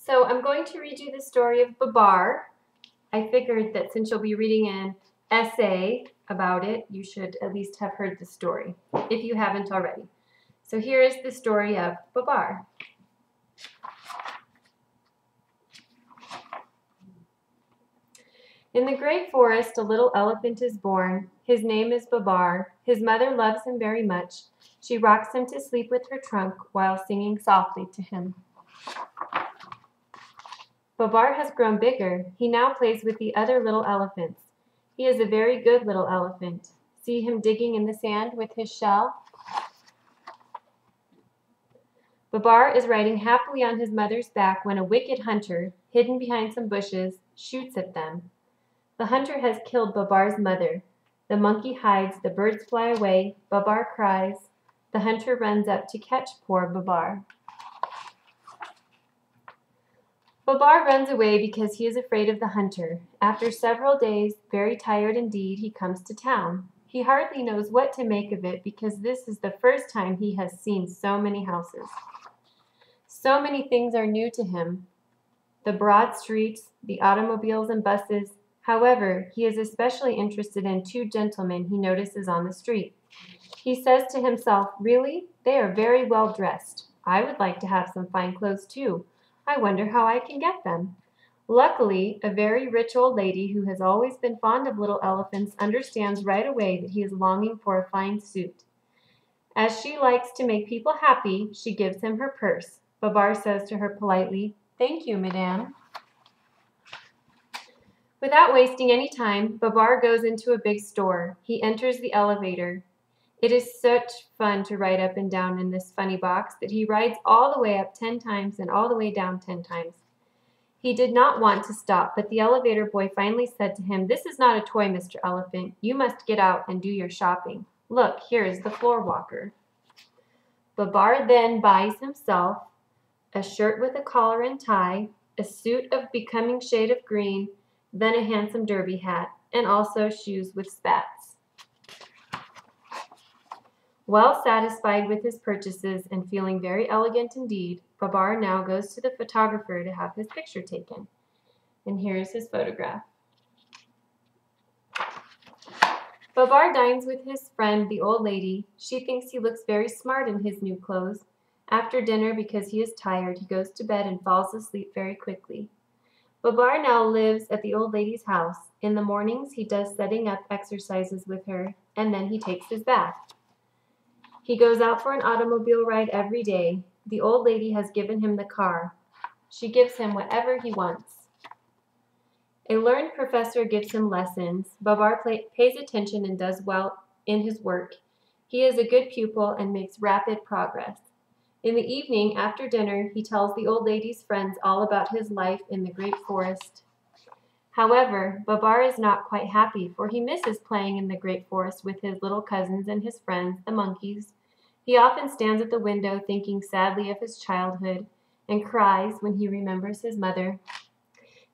So I'm going to read you the story of Babar. I figured that since you'll be reading an essay about it, you should at least have heard the story, if you haven't already. So here is the story of Babar. In the great forest, a little elephant is born. His name is Babar. His mother loves him very much. She rocks him to sleep with her trunk while singing softly to him. Babar has grown bigger. He now plays with the other little elephants. He is a very good little elephant. See him digging in the sand with his shell? Babar is riding happily on his mother's back when a wicked hunter, hidden behind some bushes, shoots at them. The hunter has killed Babar's mother. The monkey hides, the birds fly away, Babar cries. The hunter runs up to catch poor Babar. Babar runs away because he is afraid of the hunter. After several days, very tired indeed, he comes to town. He hardly knows what to make of it because this is the first time he has seen so many houses. So many things are new to him. The broad streets, the automobiles and buses. However, he is especially interested in two gentlemen he notices on the street. He says to himself, "Really? They are very well dressed. I would like to have some fine clothes too. I wonder how I can get them." Luckily, a very rich old lady who has always been fond of little elephants understands right away that he is longing for a fine suit. As she likes to make people happy, she gives him her purse. Babar says to her politely, "Thank you, madame." Without wasting any time, Babar goes into a big store. He enters the elevator. It is such fun to ride up and down in this funny box that he rides all the way up 10 times and all the way down 10 times. He did not want to stop, but the elevator boy finally said to him, "This is not a toy, Mr. Elephant. You must get out and do your shopping. Look, here is the floor walker." Babar then buys himself a shirt with a collar and tie, a suit of becoming shade of green, then a handsome derby hat, and also shoes with spats. Well satisfied with his purchases and feeling very elegant indeed, Babar now goes to the photographer to have his picture taken. And here is his photograph. Babar dines with his friend, the old lady. She thinks he looks very smart in his new clothes. After dinner, because he is tired, he goes to bed and falls asleep very quickly. Babar now lives at the old lady's house. In the mornings, he does setting up exercises with her, and then he takes his bath. He goes out for an automobile ride every day. The old lady has given him the car. She gives him whatever he wants. A learned professor gives him lessons. Babar pays attention and does well in his work. He is a good pupil and makes rapid progress. In the evening, after dinner, he tells the old lady's friends all about his life in the great forest. However, Babar is not quite happy, for he misses playing in the great forest with his little cousins and his friends, the monkeys. He often stands at the window thinking sadly of his childhood and cries when he remembers his mother.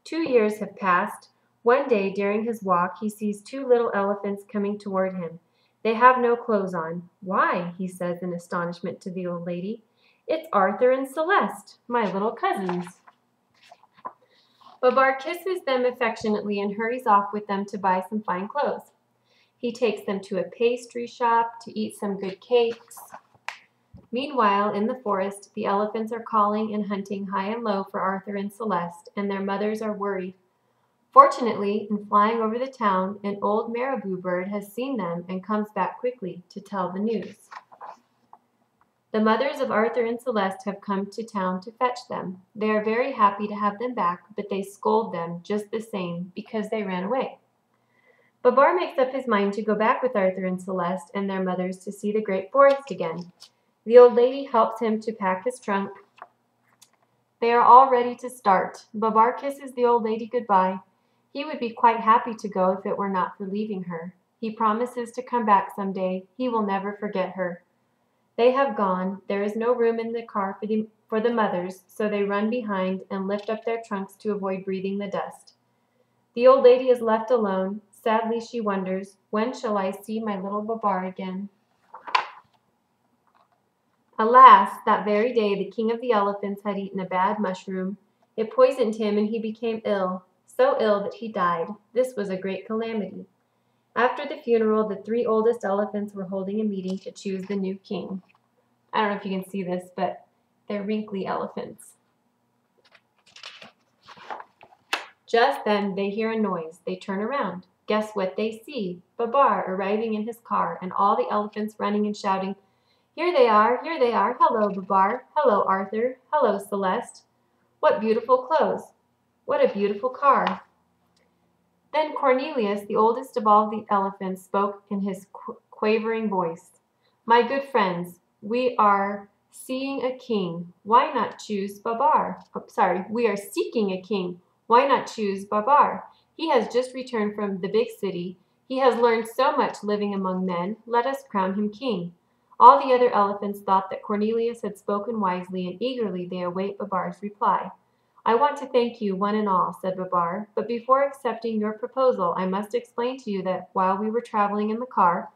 2 years have passed. One day during his walk, he sees two little elephants coming toward him. They have no clothes on. "Why," he says in astonishment to the old lady, "it's Arthur and Celeste, my little cousins." Babar kisses them affectionately and hurries off with them to buy some fine clothes. He takes them to a pastry shop to eat some good cakes. Meanwhile, in the forest, the elephants are calling and hunting high and low for Arthur and Celeste, and their mothers are worried. Fortunately, in flying over the town, an old marabou bird has seen them and comes back quickly to tell the news. The mothers of Arthur and Celeste have come to town to fetch them. They are very happy to have them back, but they scold them just the same because they ran away. Babar makes up his mind to go back with Arthur and Celeste and their mothers to see the great forest again. The old lady helps him to pack his trunk. They are all ready to start. Babar kisses the old lady goodbye. He would be quite happy to go if it were not for leaving her. He promises to come back someday. He will never forget her. They have gone. There is no room in the car for the mothers, so they run behind and lift up their trunks to avoid breathing the dust. The old lady is left alone. Sadly, she wonders, "When shall I see my little Babar again?" Alas, that very day the king of the elephants had eaten a bad mushroom. It poisoned him and he became ill, so ill that he died. This was a great calamity. After the funeral, the 3 oldest elephants were holding a meeting to choose the new king. I don't know if you can see this, but they're wrinkly elephants. Just then they hear a noise. They turn around. Guess what they see? Babar arriving in his car, and all the elephants running and shouting, "Here they are, here they are. Hello, Babar. Hello, Arthur. Hello, Celeste. What beautiful clothes. What a beautiful car." Then Cornelius, the oldest of all the elephants, spoke in his quavering voice. "My good friends, we are seeing a king. Why not choose Babar? We are seeking a king. Why not choose Babar? He has just returned from the big city. He has learned so much living among men. Let us crown him king." All the other elephants thought that Cornelius had spoken wisely, and eagerly they await Babar's reply. "I want to thank you, one and all," said Babar, "but before accepting your proposal, I must explain to you that while we were traveling in the car,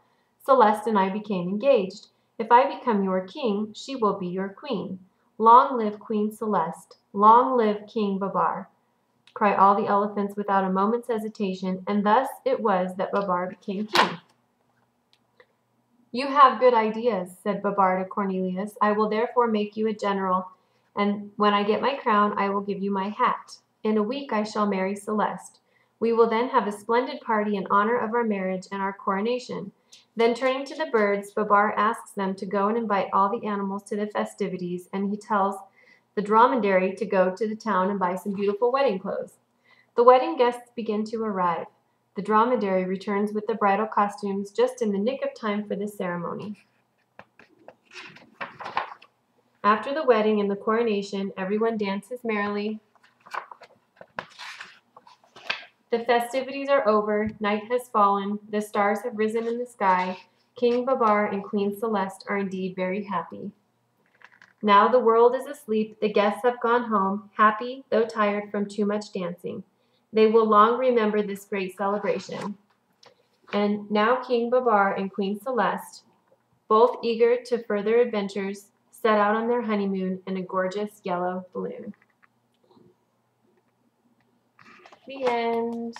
Celeste and I became engaged. If I become your king, she will be your queen. Long live Queen Celeste! Long live King Babar!" cried all the elephants without a moment's hesitation, and thus it was that Babar became king. "You have good ideas," said Babar to Cornelius. "I will therefore make you a general, and when I get my crown, I will give you my hat. In a week I shall marry Celeste. We will then have a splendid party in honor of our marriage and our coronation." Then turning to the birds, Babar asks them to go and invite all the animals to the festivities, and he tells the dromedary to go to the town and buy some beautiful wedding clothes. The wedding guests begin to arrive. The dromedary returns with the bridal costumes just in the nick of time for the ceremony. After the wedding and the coronation, everyone dances merrily. The festivities are over, night has fallen, the stars have risen in the sky. King Babar and Queen Celeste are indeed very happy. Now the world is asleep, the guests have gone home, happy though tired from too much dancing. They will long remember this great celebration. And now King Babar and Queen Celeste, both eager to further adventures, set out on their honeymoon in a gorgeous yellow balloon. The end.